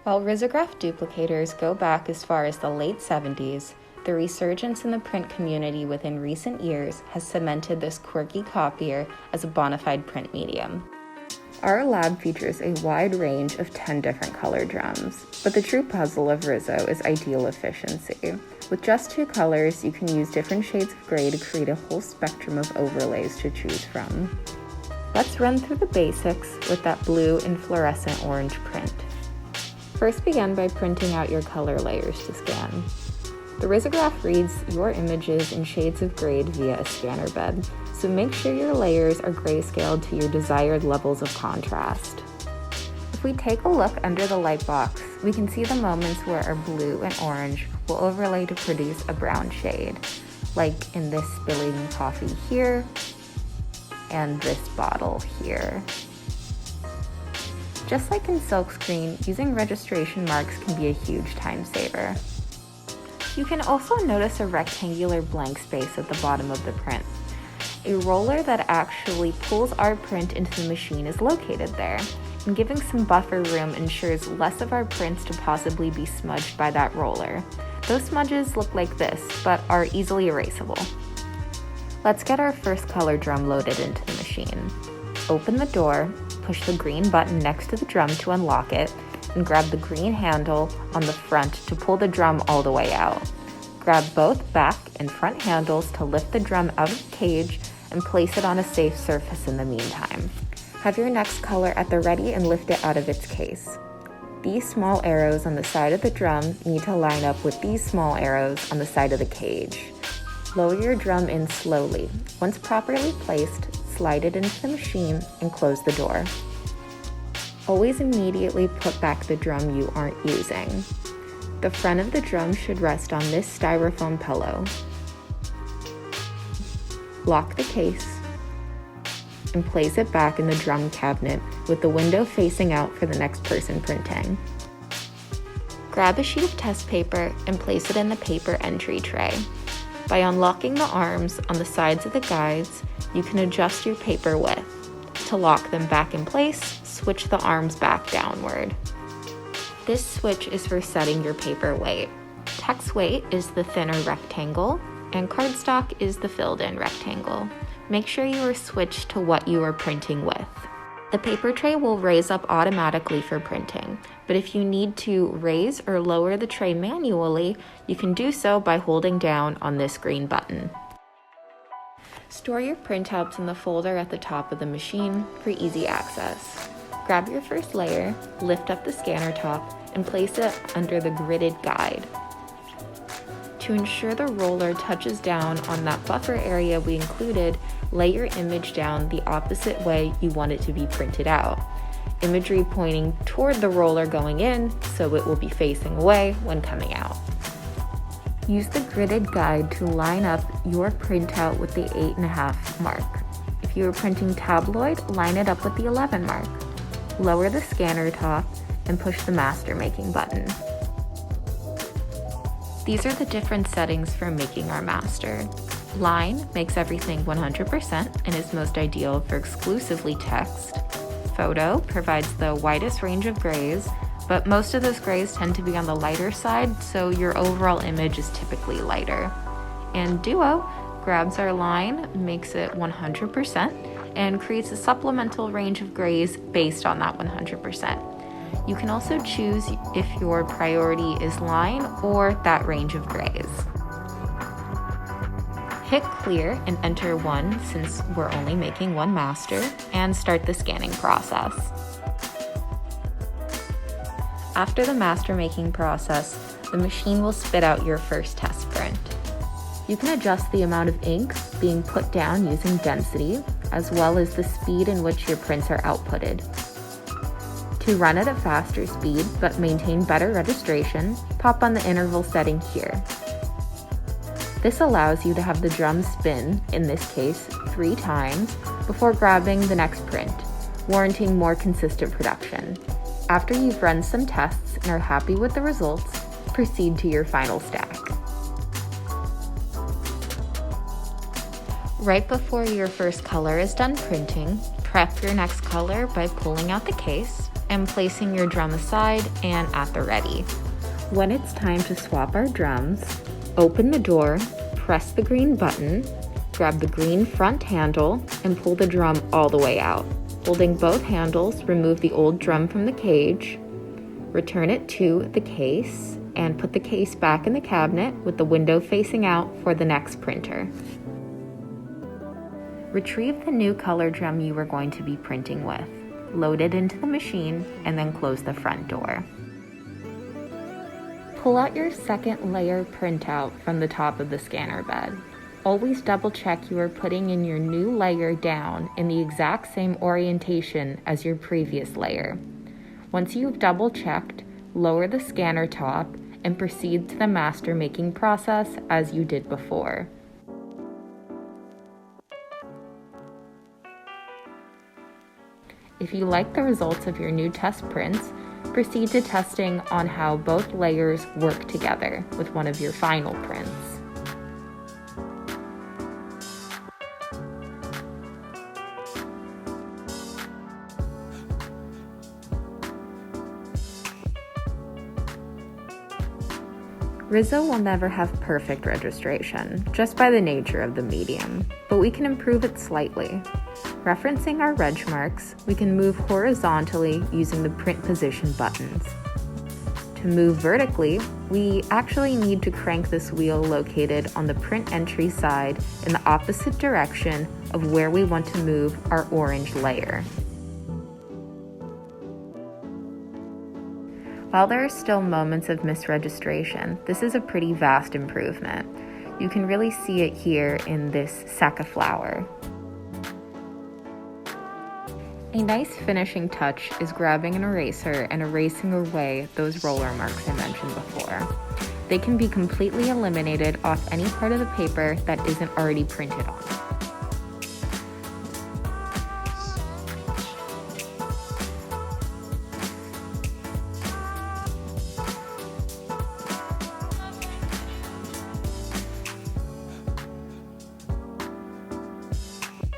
While risograph duplicators go back as far as the late 70s, the resurgence in the print community within recent years has cemented this quirky copier as a bona fide print medium. Our lab features a wide range of 10 different color drums, but the true puzzle of Riso is ideal efficiency. With just 2 colors, you can use different shades of gray to create a whole spectrum of overlays to choose from. Let's run through the basics with that blue and fluorescent orange print. First, begin by printing out your color layers to scan. The risograph reads your images in shades of gray via a scanner bed, so make sure your layers are grayscaled to your desired levels of contrast. If we take a look under the light box, we can see the moments where our blue and orange will overlay to produce a brown shade, like in this spilling coffee here, and this bottle here. Just like in silkscreen, using registration marks can be a huge time saver. You can also notice a rectangular blank space at the bottom of the print. A roller that actually pulls our print into the machine is located there, and giving some buffer room ensures less of our prints to possibly be smudged by that roller. Those smudges look like this, but are easily erasable. Let's get our first color drum loaded into the machine. Open the door, push the green button next to the drum to unlock it, and grab the green handle on the front to pull the drum all the way out. Grab both back and front handles to lift the drum out of the cage and place it on a safe surface in the meantime. Have your next color at the ready and lift it out of its case. These small arrows on the side of the drum need to line up with these small arrows on the side of the cage. Lower your drum in slowly. Once properly placed, slide it into the machine and close the door. Always immediately put back the drum you aren't using. The front of the drum should rest on this styrofoam pillow. Lock the case and place it back in the drum cabinet with the window facing out for the next person printing. Grab a sheet of test paper and place it in the paper entry tray. By unlocking the arms on the sides of the guides, you can adjust your paper width. To lock them back in place, switch the arms back downward. This switch is for setting your paper weight. Text weight is the thinner rectangle, and cardstock is the filled-in rectangle. Make sure you are switched to what you are printing with. The paper tray will raise up automatically for printing, but if you need to raise or lower the tray manually, you can do so by holding down on this green button. Store your printouts in the folder at the top of the machine for easy access. Grab your first layer, lift up the scanner top, and place it under the gridded guide. To ensure the roller touches down on that buffer area we included, lay your image down the opposite way you want it to be printed out. Imagery pointing toward the roller going in, so it will be facing away when coming out. Use the gridded guide to line up your printout with the 8.5 mark. If you are printing tabloid, line it up with the 11 mark. Lower the scanner top and push the master making button. These are the different settings for making our master. Line makes everything 100% and is most ideal for exclusively text. Photo provides the widest range of grays, but most of those grays tend to be on the lighter side, so your overall image is typically lighter. And Duo grabs our line, makes it 100%, and creates a supplemental range of grays based on that 100%. You can also choose if your priority is line or that range of grays. Hit clear and enter 1 since we're only making one master, and start the scanning process. After the master making process, the machine will spit out your first test print. You can adjust the amount of ink being put down using density, as well as the speed in which your prints are outputted. To run at a faster speed but maintain better registration, pop on the interval setting here. This allows you to have the drum spin, in this case 3 times, before grabbing the next print, warranting more consistent production. After you've run some tests and are happy with the results, proceed to your final stack. Right before your first color is done printing, prep your next color by pulling out the case, and placing your drum aside and at the ready. When it's time to swap our drums, open the door, press the green button, grab the green front handle, and pull the drum all the way out. Holding both handles, remove the old drum from the cage, return it to the case, and put the case back in the cabinet with the window facing out for the next printer. Retrieve the new color drum you were going to be printing with, load it into the machine, and then close the front door. Pull out your second layer printout from the top of the scanner bed. Always double check you are putting in your new layer down in the exact same orientation as your previous layer. Once you've double checked, lower the scanner top and proceed to the master making process as you did before. If you like the results of your new test prints, proceed to testing on how both layers work together with one of your final prints. Riso will never have perfect registration, just by the nature of the medium, but we can improve it slightly. Referencing our reg marks, we can move horizontally using the print position buttons. To move vertically, we actually need to crank this wheel located on the print entry side in the opposite direction of where we want to move our orange layer. While there are still moments of misregistration, this is a pretty vast improvement. You can really see it here in this sack of flour. A nice finishing touch is grabbing an eraser and erasing away those roller marks I mentioned before. They can be completely eliminated off any part of the paper that isn't already printed on.